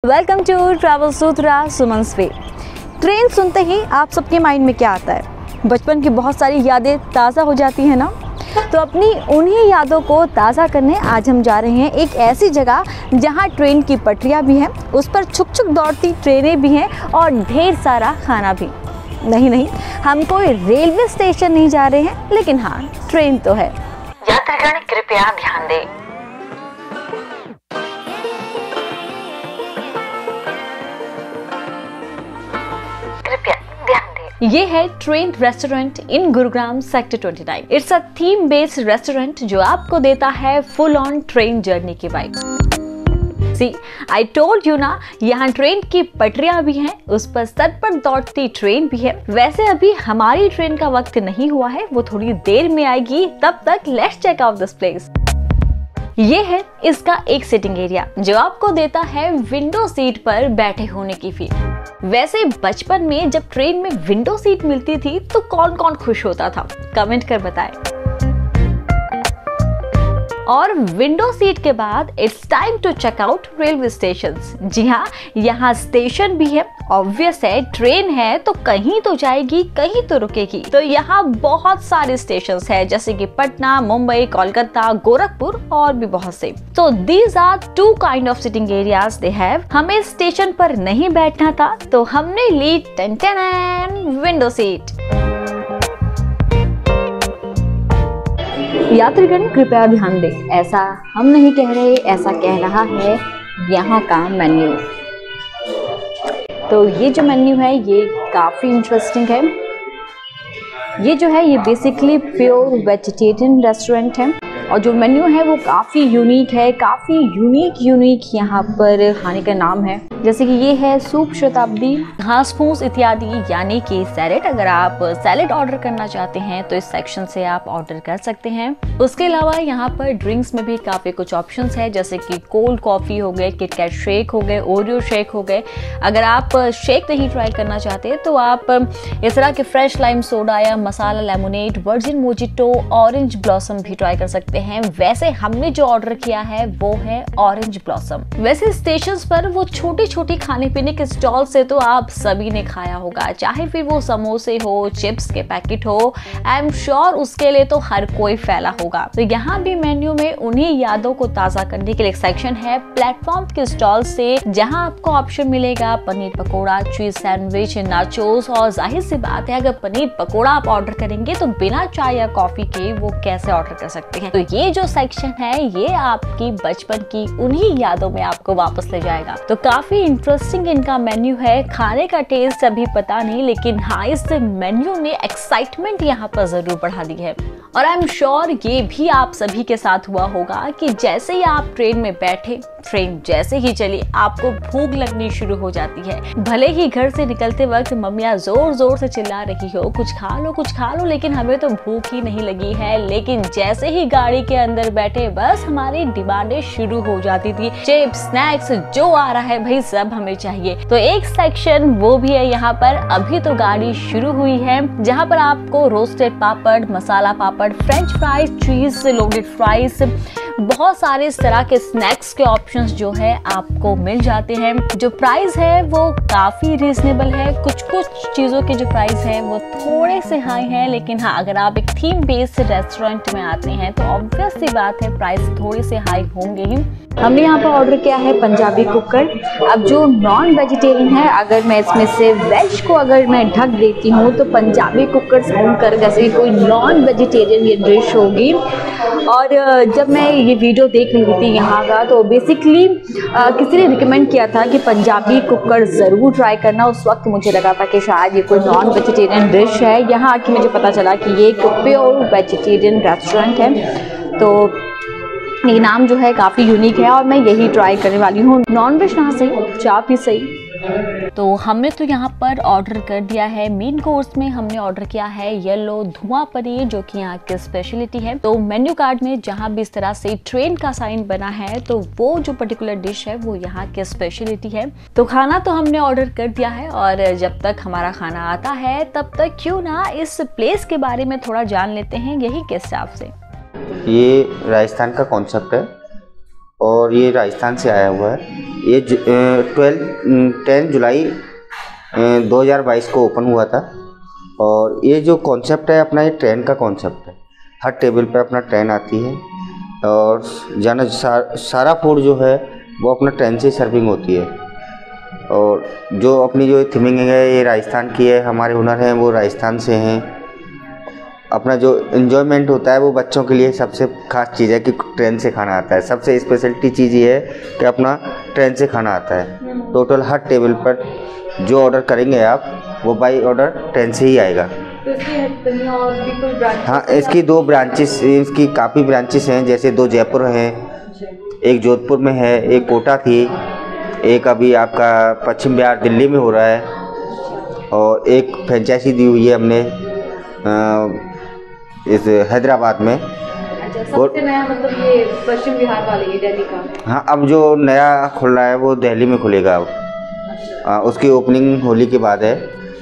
Welcome to travel Sutra Suman's way. Train सुनते ही आप सबके माइंड में क्या आता है? बचपन की बहुत सारी यादें ताज़ा हो जाती हैं ना। तो अपनी उन्हीं यादों को ताज़ा करने आज हम जा रहे हैं एक ऐसी जगह जहां ट्रेन की पटरियां भी हैं, उस पर छुक छुक दौड़ती ट्रेनें भी हैं और ढेर सारा खाना भी। नहीं, हम कोई रेलवे स्टेशन नहीं जा रहे हैं, लेकिन हाँ, ट्रेन तो है। यात्रीगण कृपया ध्यान दें। ये है train restaurant in Gurugram sector 29। It's a theme based restaurant जो आपको देता है फुल ऑन ट्रेन जर्नी की vibe. See I told you ना, यहाँ ट्रेन की पटरियां भी हैं, उस पर सतपट दौड़ती ट्रेन भी है। वैसे अभी हमारी ट्रेन का वक्त नहीं हुआ है, वो थोड़ी देर में आएगी। तब तक let's check out this place. ये है इसका एक सिटिंग एरिया जो आपको देता है विंडो सीट पर बैठे होने की फील। वैसे बचपन में जब ट्रेन में विंडो सीट मिलती थी तो कौन कौन खुश होता था, कमेंट कर बताएं। और विंडो सीट के बाद it's time to check out railway stations. जी हाँ, यहाँ स्टेशन भी है। ऑब्वियस है, ट्रेन है तो कहीं तो जाएगी, कहीं तो रुकेगी। तो यहाँ बहुत सारे स्टेशंस है, जैसे कि पटना, मुंबई, कोलकाता, गोरखपुर और भी बहुत से। तो these are two kind of sitting areas they have. हमें स्टेशन पर नहीं बैठना था तो हमने ली विंडो सीट। यात्रीगण कृपया ध्यान दें, ऐसा हम नहीं कह रहे, ऐसा कह रहा है यहाँ का मेन्यू। तो ये जो मेन्यू है ये काफ़ी इंटरेस्टिंग है। ये जो है ये बेसिकली प्योर वेजिटेरियन रेस्टोरेंट है और जो मेन्यू है वो काफ़ी यूनिक है। काफ़ी यूनिक यहाँ पर खाने का नाम है, जैसे कि ये है सूप शताब्दी, घास फूस इत्यादि, यानी कि सैलेड। अगर आप सैलेड ऑर्डर करना चाहते हैं तो इस सेक्शन से आप ऑर्डर कर सकते हैं। उसके अलावा यहाँ पर ड्रिंक्स में भी काफ़ी कुछ ऑप्शंस है, जैसे कि कोल्ड कॉफ़ी हो गए, किटकैट शेक हो गए, ओरियो शेक हो गए। अगर आप शेक नहीं ट्राई करना चाहते तो आप इस तरह के फ्रेश लाइम सोडा या masala lemonade, virgin mojito, orange blossom भी ट्राई कर सकते हैं। वैसे हमने जो ऑर्डर किया है वो है ऑरेंज ब्लॉसम। वैसे स्टेशंस पर वो छोटी खाने पीने के स्टॉल से तो आप सभी ने खाया होगा, चाहे फिर वो समोसे हो, चिप्स के पैकेट हो, आई एम श्योर उसके लिए तो हर कोई फैला होगा। तो यहाँ भी मेन्यू में उन्हीं यादों को ताजा करने के लिए एक सेक्शन है प्लेटफॉर्म के स्टॉल से, जहाँ आपको ऑप्शन मिलेगा paneer pakora, cheese sandwich, nachos. और जाहिर सी बात है, अगर पनीर पकोड़ा आप ऑर्डर करेंगे तो बिना चाय या कॉफी के वो कैसे ऑर्डर कर सकते हैं। तो ये जो सेक्शन है ये आपकी बचपन की उन्हीं यादों में आपको वापस ले जाएगा। तो काफी इंटरेस्टिंग इनका मेन्यू है। खाने का टेस्ट अभी पता नहीं, लेकिन हाँ, इस मेन्यू ने एक्साइटमेंट यहाँ पर जरूर बढ़ा दी है। और आई एम श्योर ये भी आप सभी के साथ हुआ होगा कि जैसे ही आप ट्रेन में बैठे, ट्रेन जैसे ही चली, आपको भूख लगनी शुरू हो जाती है। भले ही घर से निकलते वक्त मम्मियाँ जोर जोर से चिल्ला रही हो कुछ खा लो, लेकिन हमें तो भूख ही नहीं लगी है। लेकिन जैसे ही गाड़ी के अंदर बैठे, बस हमारी डिमांडें शुरू हो जाती थी। चिप्स, स्नैक्स, जो आ रहा है भाई सब हमें चाहिए। तो एक सेक्शन वो भी है यहाँ पर। अभी तो गाड़ी शुरू हुई है, जहाँ पर आपको रोस्टेड पापड़, मसाला पापड़, फ्रेंच फ्राइज, चीज लोडेड फ्राइज, बहुत सारे इस तरह के स्नैक्स के ऑप्शंस जो है आपको मिल जाते हैं। जो प्राइस है वो काफी रीजनेबल है। कुछ चीजों के जो प्राइस है वो थोड़े से हाई है, लेकिन हाँ, अगर आप एक थीम बेस्ड रेस्टोरेंट में आते हैं तो ऑब्वियस सी बात है प्राइस थोड़े से हाई होंगे ही। हमने यहाँ पर ऑर्डर किया है पंजाबी कुकर। अब जो नॉन वेजिटेरियन है, अगर मैं इसमें से वेज को अगर मैं ढक देती हूँ तो पंजाबी कुकर सुनकर जैसे कोई नॉन वेजिटेरियन ये डिश होगी। और जब मैं ये वीडियो देख रही थी यहाँ का, तो बेसिकली किसी ने रिकमेंड किया था कि पंजाबी कुकर ज़रूर ट्राई करना। उस वक्त मुझे लगा था कि शायद ये कोई नॉन वेजिटेरियन डिश है। यहाँ आके मुझे पता चला कि ये एक प्योर वेजिटेरियन रेस्टोरेंट है। तो ये नाम जो है काफ़ी यूनिक है और मैं यही ट्राई करने वाली हूँ। नॉन वेज ना सही, चाप ही सही। तो हमने तो यहाँ पर ऑर्डर कर दिया है। मेन कोर्स में हमने ऑर्डर किया है येलो धुआं पनीर, जो कि यहाँ की स्पेशलिटी है। तो मेन्यू कार्ड में जहाँ भी इस तरह से ट्रेन का साइन बना है तो वो जो पर्टिकुलर डिश है वो यहाँ की स्पेशलिटी है। तो खाना तो हमने ऑर्डर कर दिया है और जब तक हमारा खाना आता है तब तक क्यों ना इस प्लेस के बारे में थोड़ा जान लेते हैं यही के हिसाब से। ये राजस्थान का कॉन्सेप्ट है और ये राजस्थान से आया हुआ है। ये 10 जुलाई 2022 को ओपन हुआ था। और ये जो कॉन्सेप्ट है अपना, ये ट्रेन का कॉन्सेप्ट है। हर टेबल पे अपना ट्रेन आती है और सारा फूड जो है वो अपना ट्रेन से सर्विंग होती है। और जो अपनी जो थीमिंग है ये राजस्थान की है, हमारे हुनर हैं वो राजस्थान से हैं। अपना जो इन्जॉयमेंट होता है वो बच्चों के लिए सबसे ख़ास चीज़ है कि ट्रेन से खाना आता है। सबसे स्पेशलिटी चीज़ ये है कि अपना ट्रेन से खाना आता है। टोटल हर टेबल पर जो ऑर्डर करेंगे आप वो बाई ऑर्डर ट्रेन से ही आएगा। तो इसकी और भी कोई ब्रांच? हाँ, इसकी 2 ब्रांचेस, इसकी काफ़ी ब्रांचेस हैं। जैसे 2 जयपुर हैं, एक जोधपुर में है, एक कोटा थी, एक अभी आपका पश्चिम बिहार दिल्ली में हो रहा है, और एक फ्रेंचाइजी दी हुई है हमने इस हैदराबाद में। अच्छा, सबसे नया मतलब ये पश्चिम बिहार वाले, ये दिल्ली का? हाँ, अब जो नया खुल रहा है वो दिल्ली में खुलेगा अब। उसकी ओपनिंग होली के बाद है।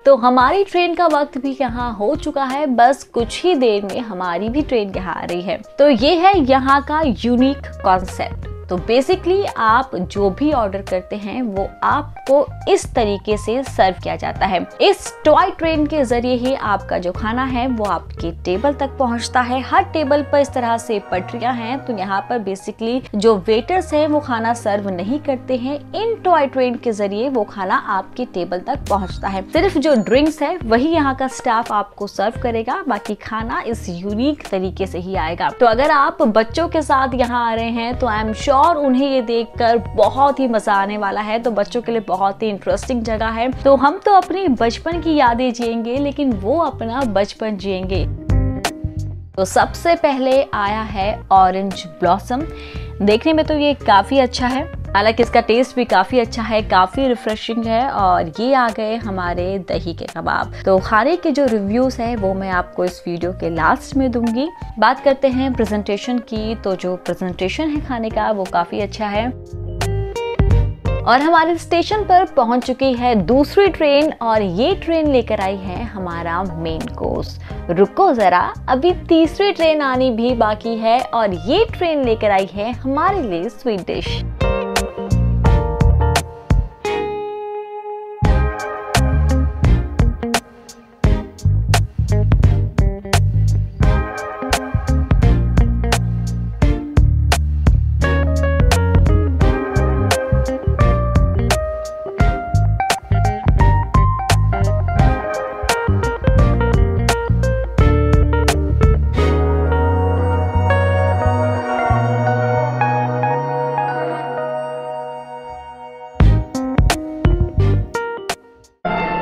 तो हमारी ट्रेन का वक्त भी यहाँ हो चुका है, बस कुछ ही देर में हमारी भी ट्रेन यहाँ आ रही है। तो ये है यहाँ का यूनिक कॉन्सेप्ट। तो बेसिकली आप जो भी ऑर्डर करते हैं वो आपको इस तरीके से सर्व किया जाता है। इस टॉय ट्रेन के जरिए ही आपका जो खाना है वो आपके टेबल तक पहुंचता है। हर टेबल पर इस तरह से पटरियां हैं, तो यहाँ पर बेसिकली जो वेटर्स हैं वो खाना सर्व नहीं करते हैं। इन टॉय ट्रेन के जरिए वो खाना आपके टेबल तक पहुँचता है। सिर्फ जो ड्रिंक्स है वही यहाँ का स्टाफ आपको सर्व करेगा, बाकी खाना इस यूनिक तरीके से ही आएगा। तो अगर आप बच्चों के साथ यहाँ आ रहे हैं तो आई एम श्योर उन्हें ये देखकर बहुत ही मजा आने वाला है। तो बच्चों के लिए बहुत ही इंटरेस्टिंग जगह है। तो हम तो अपनी बचपन की यादें जिएंगे, लेकिन वो अपना बचपन जिएंगे। तो सबसे पहले आया है ऑरेंज ब्लॉसम। देखने में तो ये काफी अच्छा है, हालांकि इसका टेस्ट भी काफी अच्छा है, काफी रिफ्रेशिंग है। और ये आ गए हमारे दही के कबाब। तो खाने के जो रिव्यूज है वो मैं आपको इस वीडियो के लास्ट में दूंगी। बात करते हैं प्रेजेंटेशन की, तो जो प्रेजेंटेशन है खाने का वो काफी अच्छा है। और हमारे स्टेशन पर पहुंच चुकी है दूसरी ट्रेन, और ये ट्रेन लेकर आई है हमारा मेन कोर्स। रुको जरा, अभी तीसरी ट्रेन आनी भी बाकी है, और ये ट्रेन लेकर आई है हमारे लिए स्वीट डिश।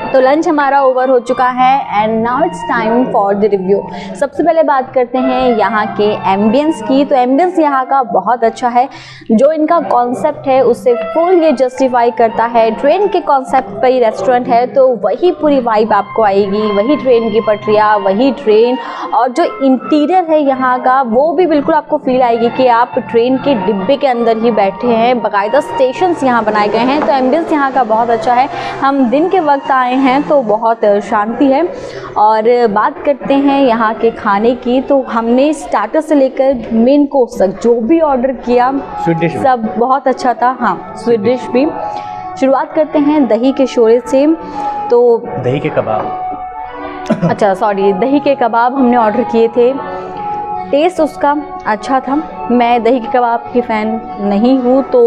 तो लंच हमारा ओवर हो चुका है and now it's time for the review. सबसे पहले बात करते हैं यहाँ के एम्बियंस की। तो एम्बियंस यहाँ का बहुत अच्छा है। जो इनका कॉन्सेप्ट है उससे फुल ये जस्टिफाई करता है। ट्रेन के कॉन्सेप्ट पर ही रेस्टोरेंट है, तो वही पूरी वाइब आपको आएगी, वही ट्रेन की पटरियाँ, वही ट्रेन, और जो इंटीरियर है यहाँ का वो भी बिल्कुल आपको फील आएगी कि आप ट्रेन के डिब्बे के अंदर ही बैठे हैं। बाकायदा स्टेशंस यहाँ बनाए गए हैं। तो एम्बियंस यहाँ का बहुत अच्छा है। हम दिन के वक्त आए हैं तो बहुत शांति है। और बात करते हैं यहाँ के खाने की, तो हमने स्टार्टर से लेकर मेन कोर्स तक जो भी ऑर्डर किया सब बहुत अच्छा था। हाँ, स्वीट डिश भी। शुरुआत करते हैं दही के शोरे से। तो दही के कबाब अच्छा सॉरी, दही के कबाब हमने ऑर्डर किए थे। टेस्ट उसका अच्छा था। मैं दही के कबाब की फ़ैन नहीं हूँ, तो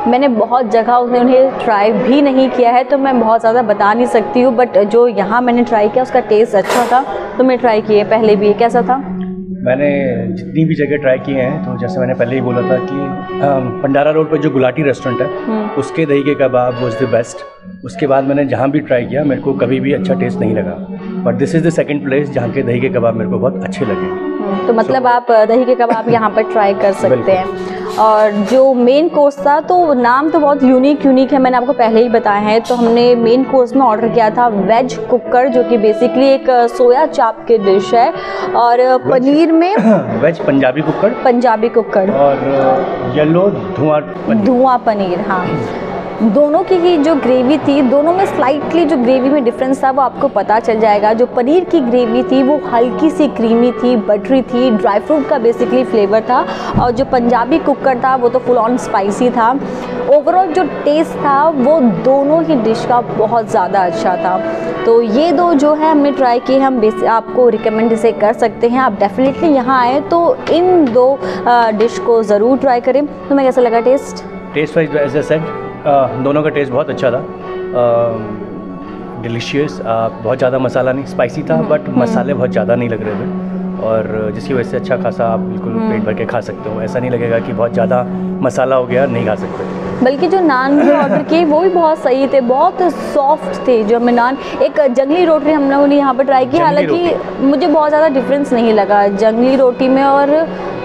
मैंने बहुत जगह उन्हें ट्राई भी नहीं किया है, तो मैं बहुत ज़्यादा बता नहीं सकती हूँ। बट जो यहाँ मैंने ट्राई किया उसका टेस्ट अच्छा था, तो मैं ट्राई किए पहले भी। कैसा था? मैंने जितनी भी जगह ट्राई किए हैं, तो जैसे मैंने पहले ही बोला था कि पंडारा रोड पर जो गुलाटी रेस्टोरेंट है उसके दही के कबाब वाज द बेस्ट। उसके बाद मैंने जहाँ भी ट्राई किया मेरे को कभी भी अच्छा टेस्ट नहीं लगा, but this is the second place जहाँ के दही के कबाब मेरे को बहुत अच्छे लगे। तो मतलब आप दही के कबाब यहाँ पर ट्राई कर सकते हैं। और जो मेन कोर्स था, तो नाम तो बहुत यूनिक है, मैंने आपको पहले ही बताया है। तो हमने मेन कोर्स में ऑर्डर किया था वेज कुकर, जो कि बेसिकली एक सोया चाप की डिश है। और पनीर में वेज पंजाबी कुकर और येलो धुआं धुआं पनीर। हाँ, दोनों की ही जो ग्रेवी थी, दोनों में स्लाइटली जो ग्रेवी में डिफरेंस था वो आपको पता चल जाएगा। जो पनीर की ग्रेवी थी वो हल्की सी क्रीमी थी, बटरी थी, ड्राई फ्रूट का बेसिकली फ्लेवर था, और जो पंजाबी कुकर था वो तो फुल ऑन स्पाइसी था। ओवरऑल जो टेस्ट था वो दोनों ही डिश का बहुत ज़्यादा अच्छा था। तो ये दो जो है हमने ट्राई किए, हम आपको रिकमेंड इसे कर सकते हैं। आप डेफिनेटली यहाँ आए तो इन दो डिश को ज़रूर ट्राई करें। तुम्हें कैसा लगा taste? Taste wise as I said, दोनों का टेस्ट बहुत अच्छा था, डिलीशियस। बहुत ज़्यादा मसाला नहीं, स्पाइसी था बट मसाले बहुत ज़्यादा नहीं लग रहे थे, और जिसकी वजह से अच्छा खासा आप बिल्कुल पेट भर के खा सकते हो। ऐसा नहीं लगेगा कि बहुत ज़्यादा मसाला हो गया, नहीं खा सकते। बल्कि जो नान भी ऑर्डर किए वो भी बहुत सही थे, बहुत सॉफ्ट थे जो हमें नान। एक जंगली रोटी हम लोगों ने यहाँ पर ट्राई की, हालांकि मुझे बहुत ज़्यादा डिफरेंस नहीं लगा जंगली रोटी में और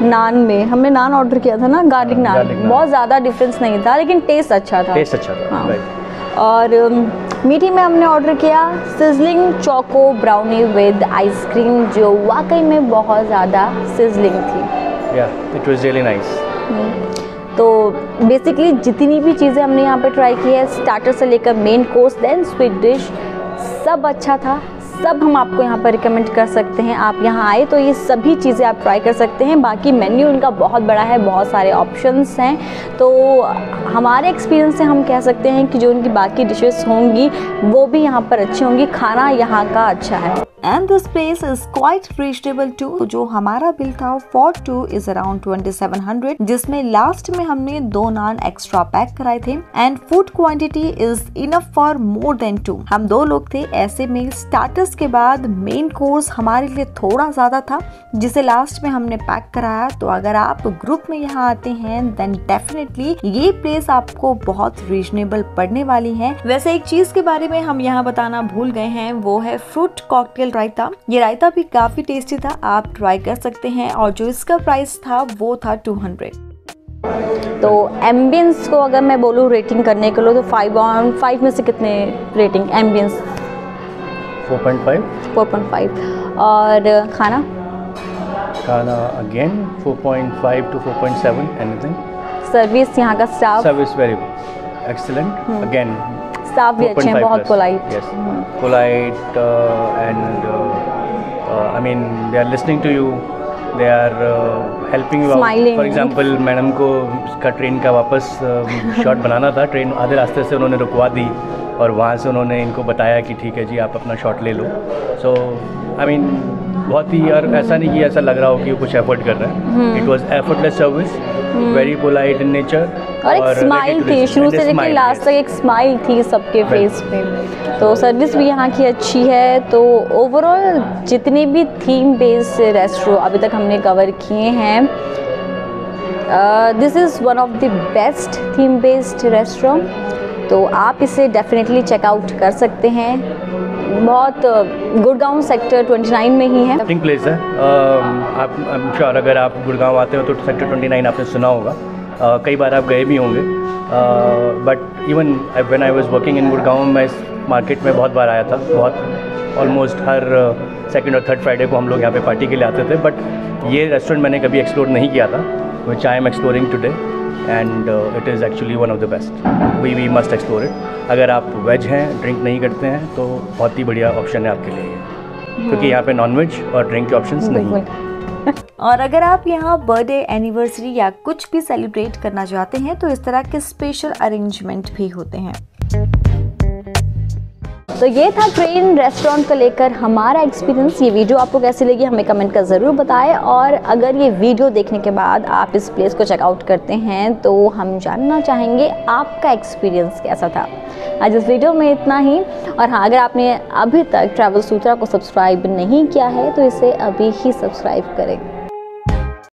नान में। हमने नान ऑर्डर किया था ना, गार्लिक नान, बहुत ज़्यादा डिफरेंस नहीं था, लेकिन टेस्ट अच्छा था। टेस्ट अच्छा था, हाँ। राइट। और मीठी में हमने ऑर्डर किया sizzling choco brownie with ice cream, जो वाकई में बहुत ज़्यादा सिजलिंग थी। या इट वाज रियली नाइस। तो बेसिकली जितनी भी चीज़ें हमने यहाँ पे ट्राई की है, स्टार्टर से लेकर main course then sweet dish, सब अच्छा था। सब हम आपको यहाँ पर रिकमेंड कर सकते हैं। आप यहाँ आए तो ये सभी चीज़ें आप ट्राई कर सकते हैं। बाकी मेन्यू इनका बहुत बड़ा है, बहुत सारे ऑप्शंस हैं। तो हमारे एक्सपीरियंस से हम कह सकते हैं कि जो इनकी बाकी डिशेस होंगी वो भी यहाँ पर अच्छी होंगी। खाना यहाँ का अच्छा है। And this place is quite reasonable too. जो हमारा बिल था फॉर 2 इज अराउंड 2700, जिसमें लास्ट में हमने 2 नान एक्स्ट्रा पैक कराए थे, and food quantity is enough for more than 2। हम 2 लोग थे, ऐसे में स्टार्टर्स के बाद मेन कोर्स हमारे लिए थोड़ा ज्यादा था, जिसे लास्ट में हमने पैक कराया। तो अगर आप ग्रुप में यहाँ आते हैं देन डेफिनेटली ये प्लेस आपको बहुत रीजनेबल पड़ने वाली है। वैसे एक चीज के बारे में हम यहाँ बताना भूल गए हैं, वो है फ्रूट कॉकटेल रायता। ये रायता भी काफी टेस्टी था, आप ट्राई कर सकते हैं, और जो इसका प्राइस था वो था 200। तो एम्बियंस को अगर मैं बोलूँ रेटिंग करने के लिए तो 5 में से कितने रेटिंग? एम्बियंस 4.5। और खाना अगेन 4.5 to 4.7 एनीथिंग। सर्विस, यहाँ का staff? Service very excellent, again staff भी अच्छे हैं, बहुत polite. Yes, polite and I mean they are listening to you, they are helping you Smiling. out. For example, madam को उसका ट्रेन का वापस शॉट बनाना था, ट्रेन आधे रास्ते से उन्होंने रुकवा दी और वहाँ से उन्होंने इनको बताया कि ठीक है जी आप अपना शॉट ले लो। सो आई मीन बहुत ही, और ऐसा नहीं कि ऐसा लग रहा हो कि वो कुछ एफर्ट कर रहा है। It was effortless service, very polite in nature, और एक स्माइल थी शुरू से लेकर लास्ट तक, एक स्माइल थी सबके फेस पे। तो सर्विस भी यहाँ की अच्छी है। तो ओवरऑल जितने भी थीम बेस्ड रेस्टोरेंट अभी तक हमने कवर किए हैं, this is one of the best theme based restaurant. तो आप इसे डेफिनेटली चेकआउट कर सकते हैं। बहुत गुड़गांव सेक्टर 29 में ही है। थिंक प्लेस है। आप आई एम श्योर अगर आप गुड़गांव आते हो तो सेक्टर 29 आपने सुना होगा, कई बार आप गए भी होंगे। But even when I was working in Gurgaon, मैं इस मार्केट में बहुत बार आया था। बहुत ऑलमोस्ट हर सेकंड और थर्ड फ्राइडे को हम लोग यहाँ पे पार्टी के लिए आते थे। बट ये रेस्टोरेंट मैंने कभी एक्सप्लोर नहीं किया था, which I am exploring today, and it is actually one of the best. We must explore it. अगर आप वेज हैं, ड्रिंक नहीं करते हैं, तो बहुत ही बढ़िया ऑप्शन है आपके लिए, क्योंकि यहाँ पे नॉनवेज और ड्रिंक के ऑप्शंस नहीं हैं। और अगर आप यहाँ बर्थडे, एनिवर्सरी या कुछ भी सेलिब्रेट करना चाहते हैं तो इस तरह के स्पेशल अरेंजमेंट भी होते हैं। तो ये था ट्रेन रेस्टोरेंट को लेकर हमारा एक्सपीरियंस। ये वीडियो आपको कैसी लगी हमें कमेंट कर ज़रूर बताएं, और अगर ये वीडियो देखने के बाद आप इस प्लेस को चेकआउट करते हैं तो हम जानना चाहेंगे आपका एक्सपीरियंस कैसा था। आज इस वीडियो में इतना ही। और हाँ, अगर आपने अभी तक ट्रैवल सूत्रा को सब्सक्राइब नहीं किया है तो इसे अभी ही सब्सक्राइब करें।